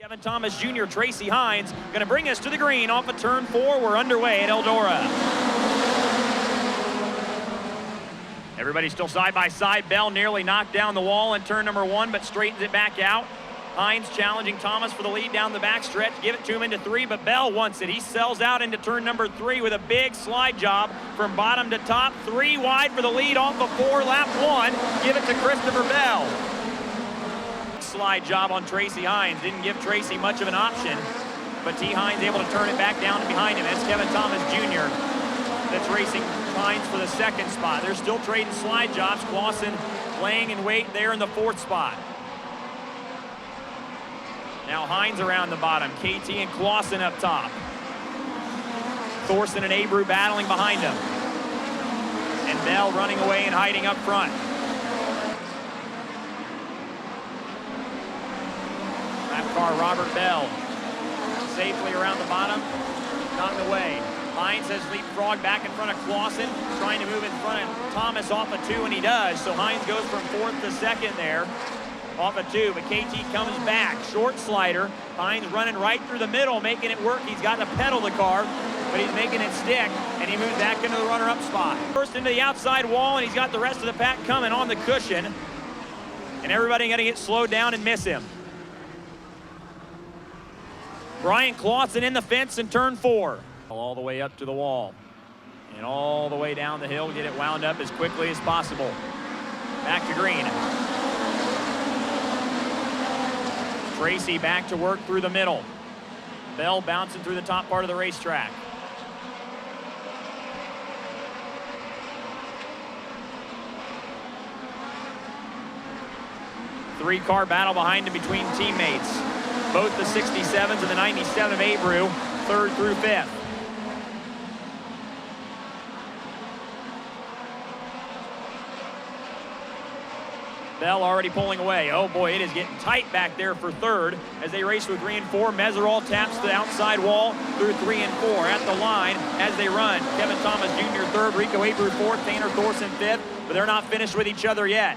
Kevin Thomas Jr., Tracy Hines, going to bring us to the green off of turn 4. We're underway at Eldora. Everybody still side by side. Bell nearly knocked down the wall in turn number 1, but straightens it back out. Hines challenging Thomas for the lead down the backstretch. Give it to him into 3, but Bell wants it. He sells out into turn number 3 with a big slide job from bottom to top. 3 wide for the lead off of 4, lap 1. Give it to Christopher Bell. Slide job on Tracy Hines. Didn't give Tracy much of an option, but T. Hines able to turn it back down behind him. That's Kevin Thomas Jr. that's racing Hines for the 2nd spot. They're still trading slide jobs. Clausen laying in wait there in the 4th spot. Now Hines around the bottom. KT and Clausen up top. Thorson and Abreu battling behind him. And Bell running away and hiding up front. Lap car Robert Bell safely around the bottom, not in the way. Hines has leapfrog back in front of Clausen, trying to move in front of Thomas off of 2, and he does. So Hines goes from 4th to 2nd there off of 2, but KT comes back. Short slider. Hines running right through the middle, making it work. He's got to pedal the car, but he's making it stick, and he moves back into the runner-up spot. First into the outside wall, and he's got the rest of the pack coming on the cushion, and everybody going to get slowed down and miss him. Brian Clausen in the fence in turn 4. All the way up to the wall and all the way down the hill. Get it wound up as quickly as possible. Back to green. Tracy back to work through the middle. Bell bouncing through the top part of the racetrack. Three-car battle behind him between teammates. Both the 67s and the 97 of Abreu, 3rd through 5th. Bell already pulling away. Oh boy, it is getting tight back there for 3rd as they race with 3 and 4. Meserol taps the outside wall through 3 and 4 at the line as they run. Kevin Thomas Jr. 3rd, Rico Abreu 4th, Tanner Thorson 5th, but they're not finished with each other yet.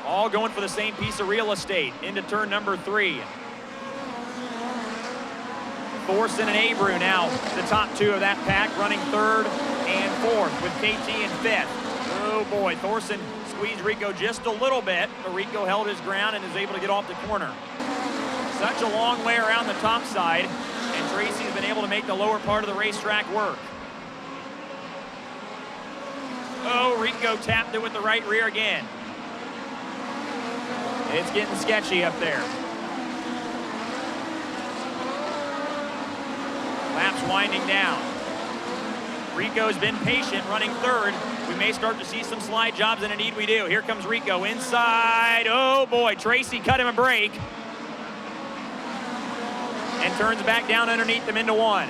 All going for the same piece of real estate into turn number 3. Thorson and Abreu now the top 2 of that pack, running 3rd and 4th with KT in 5th. Oh boy, Thorson squeezed Rico just a little bit, but Rico held his ground and is able to get off the corner. Such a long way around the top side, and Tracy's been able to make the lower part of the racetrack work. Oh, Rico tapped it with the right rear again. It's getting sketchy up there. Laps winding down. Rico's been patient, running 3rd. We may start to see some slide jobs, and indeed we do. Here comes Rico inside. Oh boy, Tracy cut him a break. And turns back down underneath them into 1.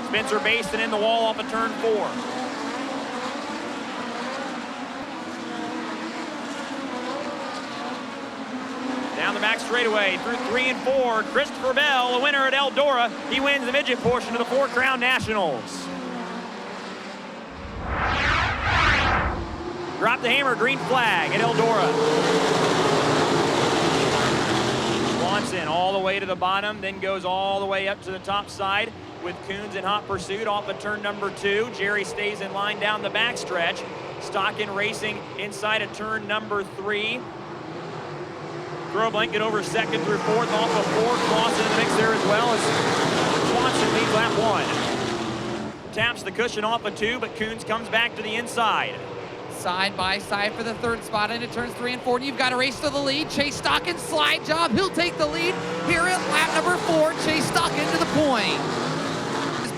Spencer Basin in the wall off of turn 4. Down the back straightaway through 3 and 4. Christopher Bell, a winner at Eldora. He wins the midget portion of the 4 Crown Nationals. Drop the hammer, green flag at Eldora. Swanson all the way to the bottom, then goes all the way up to the top side with Coons in hot pursuit off of turn number 2. Jerry stays in line down the backstretch. Stockton racing inside of turn number 3. Throw blanket over 2nd through 4th off of 4. Clausen in the mix there as well as Swanson leads lap 1. Taps the cushion off of 2, but Coons comes back to the inside. Side by side for the 3rd spot into turns 3 and 4. And you've got a race to the lead. Chase Stockton slide job. He'll take the lead here at lap number 4. Chase Stockton to the point.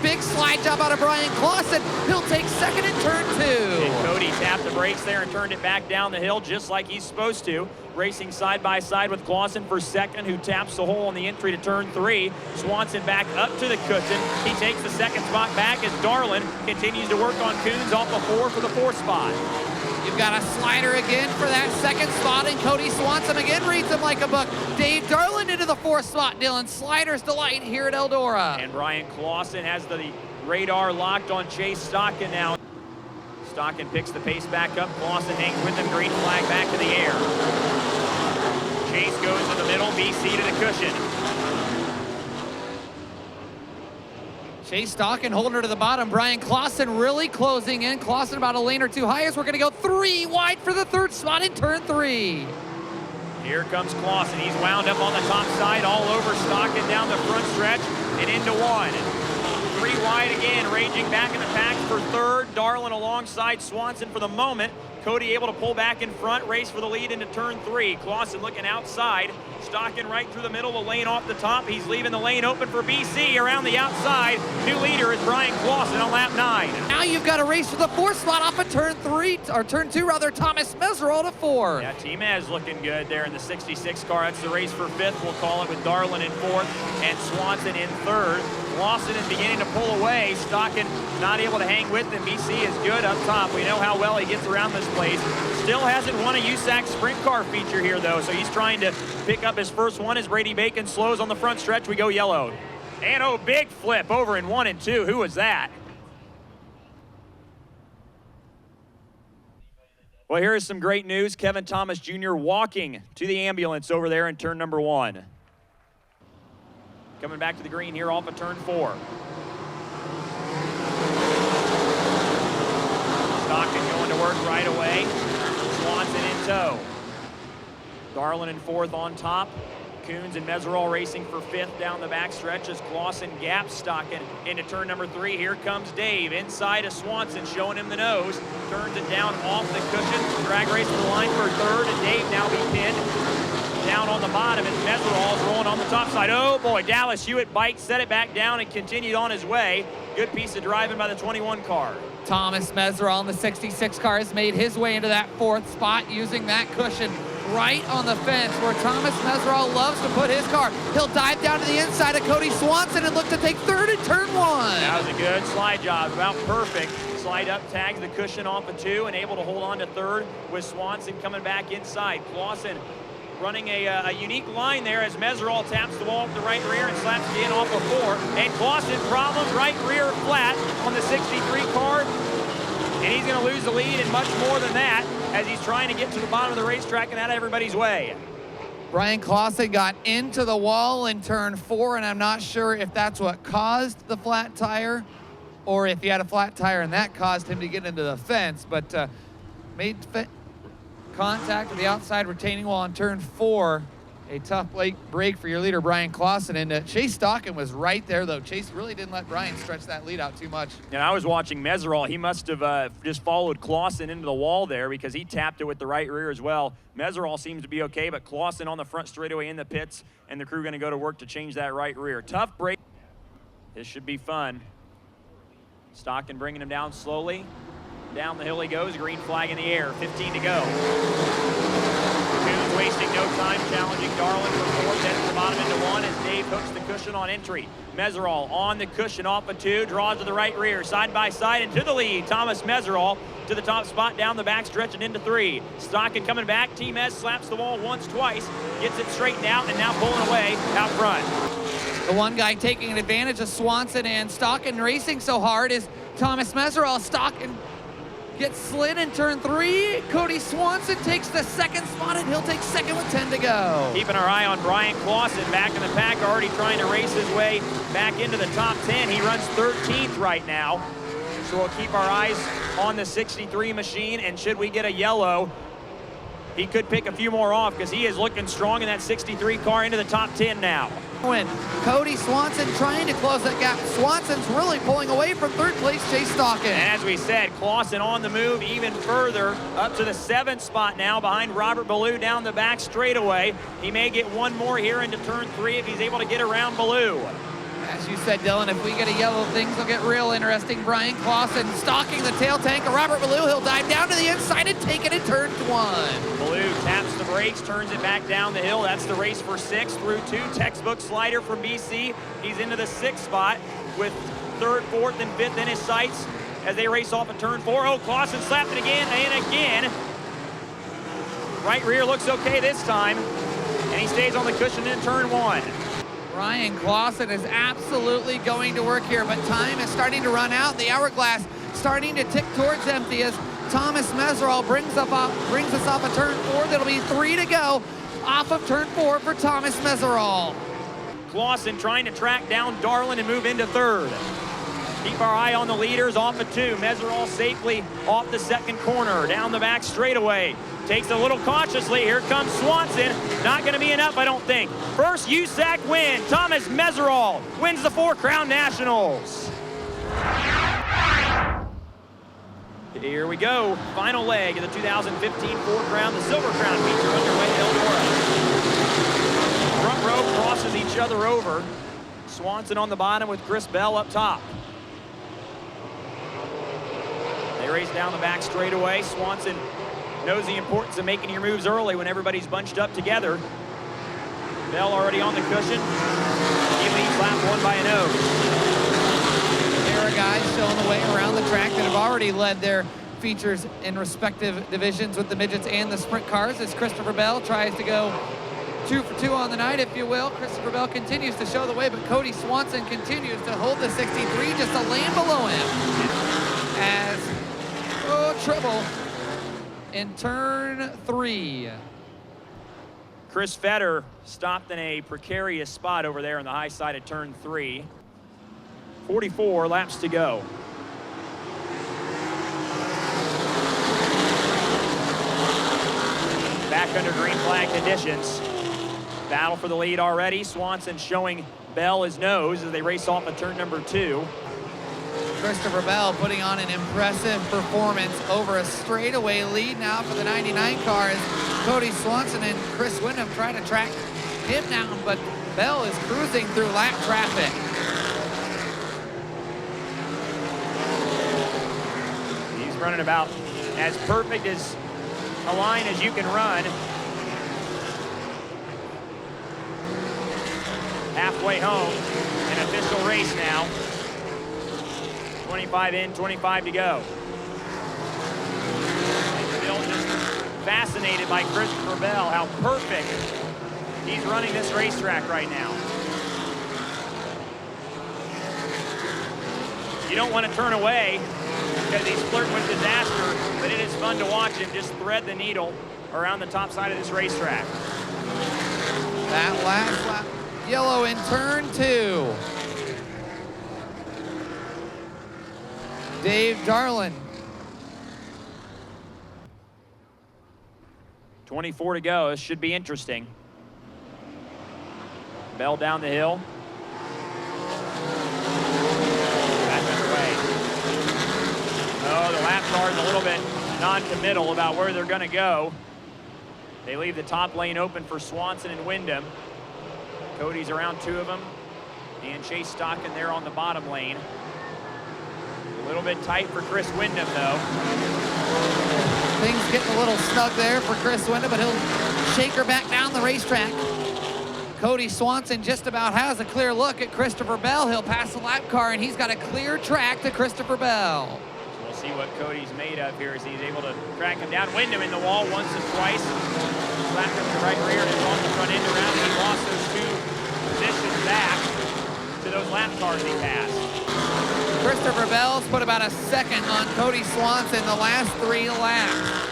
Big slide job out of Brian Clausen. He'll take 2nd in turn 2. And Cody tapped the brakes there and turned it back down the hill just like he's supposed to. Racing side by side with Clausen for 2nd, who taps the hole on the entry to turn 3. Swanson back up to the cushion. He takes the 2nd spot back as Darlin continues to work on Coons off of 4 for the 4th spot. You've got a slider again for that 2nd spot, and Cody Swanson again reads him like a book. Dave Darlin into the 4th spot. Dylan Slider's delight here at Eldora. And Brian Clausen has the radar locked on Chase Stockton now. Stockton picks the pace back up. Clausen hangs with him. Green flag back in the air. Chase goes to the middle. BC to the cushion. Chase Stockton holding her to the bottom. Brian Clausen really closing in. Clausen about a lane or two high as we're going to go 3 wide for the third spot in turn 3. Here comes Clausen. He's wound up on the top side, all over Stockton down the front stretch and into 1. 3 wide again, raging back in the pack for third. Darlin alongside Swanson for the moment. Cody able to pull back in front, race for the lead into turn 3. Clausen looking outside. Stockton right through the middle, the lane off the top. He's leaving the lane open for BC around the outside. New leader is Brian Clausen on lap 9. Now you've got a race for the 4th spot off of turn 3, or turn 2 rather. Thomas Meserol to 4. Yeah, T-Mez looking good there in the 66 car. That's the race for 5th. We'll call it with Darlin in 4th and Swanson in 3rd. Clausen is beginning to pull away. Stockton not able to hang with him. BC is good up top. We know how well he gets around this place. Still hasn't won a USAC sprint car feature here, though, so he's trying to pick up his first one as Brady Bacon slows on the front stretch. We go yellow. And oh, big flip over in 1 and 2. Who was that? Well, here is some great news. Kevin Thomas Jr. walking to the ambulance over there in turn number 1. Coming back to the green here off of turn 4. Stockton going to work right away. Swanson in tow. Darlin in 4th on top. Coons and Meserol racing for 5th down the backstretch as Clausen gaps Stockton into turn number 3. Here comes Dave inside of Swanson, showing him the nose. Turns it down off the cushion. Drag race to the line for 3rd, and Dave now be pinned. Down on the bottom as Meserol's rolling on the top side. Oh boy, Dallas Hewitt biked, set it back down and continued on his way. Good piece of driving by the 21 car. Thomas Meserol in the 66 car has made his way into that 4th spot using that cushion right on the fence where Thomas Meserol loves to put his car. He'll dive down to the inside of Cody Swanson and look to take 3rd in turn 1. That was a good slide job, about perfect. Slide up, tags the cushion off of 2 and able to hold on to 3rd with Swanson coming back inside. Clausen running a unique line there as Meserol taps the wall with the right rear and slaps the in off of 4. And Clausen problems, right rear flat on the 63 car. And he's going to lose the lead and much more than that as he's trying to get to the bottom of the racetrack and out of everybody's way. Brian Clausen got into the wall in turn 4, and I'm not sure if that's what caused the flat tire or if he had a flat tire and that caused him to get into the fence, but made contact with the outside retaining wall on turn 4. A tough late break for your leader, Brian Clausen. And Chase Stockton was right there, though. Chase really didn't let Brian stretch that lead out too much. And I was watching Meserol. He must have just followed Clausen into the wall there because he tapped it with the right rear as well. Meserol seems to be okay, but Clausen on the front straightaway in the pits, and the crew going to go to work to change that right rear. Tough break. This should be fun. Stockton bringing him down slowly. Down the hill he goes, green flag in the air, 15 to go. Coons wasting no time, challenging Darlin for 4th, heading to the bottom into 1 as Dave hooks the cushion on entry. Meserol on the cushion off of 2, draws to the right rear, side by side into the lead. Thomas Meserol to the top spot down the back stretch and into 3. Stockton coming back, T-Mez slaps the wall once, twice, gets it straightened out and now pulling away out front. The one guy taking advantage of Swanson and Stockton racing so hard is Thomas Meserol. Stockton gets slid in turn 3. Cody Swanson takes the 2nd spot, and he'll take 2nd with 10 to go. Keeping our eye on Brian Clausen back in the pack, already trying to race his way back into the top 10. He runs 13th right now. So we'll keep our eyes on the 63 machine, and should we get a yellow, he could pick a few more off because he is looking strong in that 63 car into the top 10 now. When Cody Swanson trying to close that gap. Swanson's really pulling away from 3rd place, Chase Stockton. And as we said, Clausen on the move even further, up to the 7th spot now behind Robert Ballou down the back straightaway. He may get one more here into turn 3 if he's able to get around Ballou. As you said, Dylan, if we get a yellow, things will get real interesting. Brian Clausen stalking the tail tank of Robert Ballou. He'll dive down to the inside and take it in turn 1. Ballou taps the brakes, turns it back down the hill. That's the race for 6 through 2. Textbook slider from BC. He's into the 6th spot with 3rd, 4th, and 5th in his sights as they race off of turn 4. Oh, Clausen slapped it again and again. Right rear looks okay this time, and he stays on the cushion in turn 1. Brian Clausen is absolutely going to work here, but time is starting to run out. The hourglass starting to tick towards empty as Thomas Meserol brings us off of turn 4. That'll be 3 to go off of turn 4 for Thomas Meserol. Clausen trying to track down Darlin and move into third. Keep our eye on the leaders off of 2. Meserol safely off the second corner, down the back straightaway. Takes a little cautiously. Here comes Swanson. Not going to be enough, I don't think. First USAC win. Thomas Meserol wins the 4 Crown Nationals. Here we go. Final leg of the 2015 4 Crown. The Silver Crown feature underway at Eldora. Front row crosses each other over. Swanson on the bottom with Chris Bell up top. They race down the back straightaway. Swanson knows the importance of making your moves early when everybody's bunched up together. Bell already on the cushion. He leads lap 1 by a nose. There are guys showing the way around the track that have already led their features in respective divisions with the midgets and the sprint cars as Christopher Bell tries to go 2 for 2 on the night, if you will. Christopher Bell continues to show the way, but Cody Swanson continues to hold the 63 just a lane below him. As trouble in turn 3. Chris Fetter stopped in a precarious spot over there on the high side of turn 3. 44 laps to go. Back under green flag conditions. Battle for the lead already. Swanson showing Bell his nose as they race off of turn number 2. Christopher Bell putting on an impressive performance over a straightaway lead now for the 99 car as Cody Swanson and Chris Windham try to track him down, but Bell is cruising through lap traffic. He's running about as perfect as a line as you can run. Halfway home, an official race now. 25 in, 25 to go. Still just fascinated by Christopher Bell, how perfect he's running this racetrack right now. You don't want to turn away because he's flirting with disaster, but it is fun to watch him just thread the needle around the top side of this racetrack. That last lap, yellow in turn 2. Dave Darlin. 24 to go. This should be interesting. Bell down the hill. Back underway. Oh, the lap car's a little bit non-committal about where they're going to go. They leave the top lane open for Swanson and Windham. Cody's around 2 of them. And Chase Stockin there on the bottom lane. A little bit tight for Chris Windham, though. Things getting a little snug there for Chris Windham, but he'll shake her back down the racetrack. Cody Swanson just about has a clear look at Christopher Bell. He'll pass the lap car, and he's got a clear track to Christopher Bell. So we'll see what Cody's made of here as he's able to track him down. Windham in the wall once and twice. Slapped him to the right rear and on the front end around. He lost those 2 positions back to those lap cars he passed. Christopher Bell's put about a second on Cody Swanson the last 3 laps.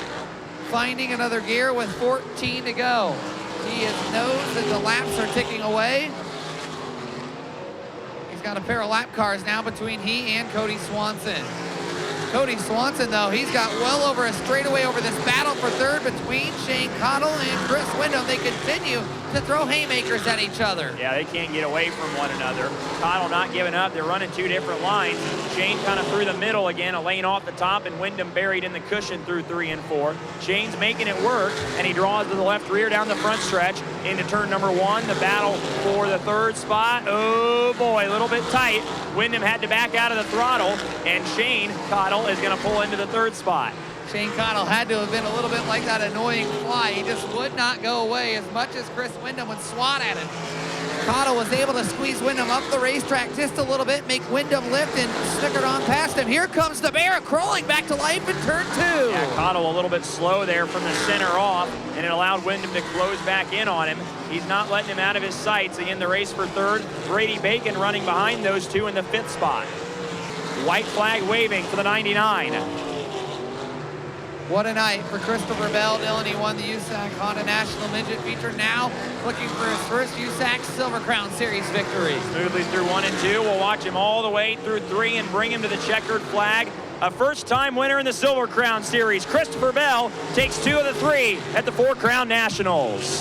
Finding another gear with 14 to go. He knows that the laps are ticking away. He's got a pair of lap cars now between he and Cody Swanson. Cody Swanson, though, he's got well over a straightaway over this battle for third between Shane Cottle and Chris Windham. They continue to throw haymakers at each other. Yeah, they can't get away from one another. Cottle not giving up. They're running 2 different lines. Shane kind of through the middle again, a lane off the top, and Windham buried in the cushion through 3 and 4. Shane's making it work, and he draws to the left rear down the front stretch into turn number 1. The battle for the 3rd spot. Oh boy, a little bit tight. Windham had to back out of the throttle, and Shane Cottle is going to pull into the 3rd spot. Shane Cottle had to have been a little bit like that annoying fly. He just would not go away as much as Chris Windham would swat at him. Cottle was able to squeeze Windham up the racetrack just a little bit, make Windham lift and snickered on past him. Here comes the bear crawling back to life in turn 2. Yeah, Cottle a little bit slow there from the center off, and it allowed Windham to close back in on him. He's not letting him out of his sights. In the race for 3rd, Brady Bacon running behind those 2 in the 5th spot. White flag waving for the 99. What a night for Christopher Bell. Dylan, he won the USAC Honda National Midget feature, now looking for his first USAC Silver Crown Series victory. Smoothly through 1 and 2. We'll watch him all the way through 3 and bring him to the checkered flag. A first-time winner in the Silver Crown Series. Christopher Bell takes 2 of the 3 at the 4 Crown Nationals.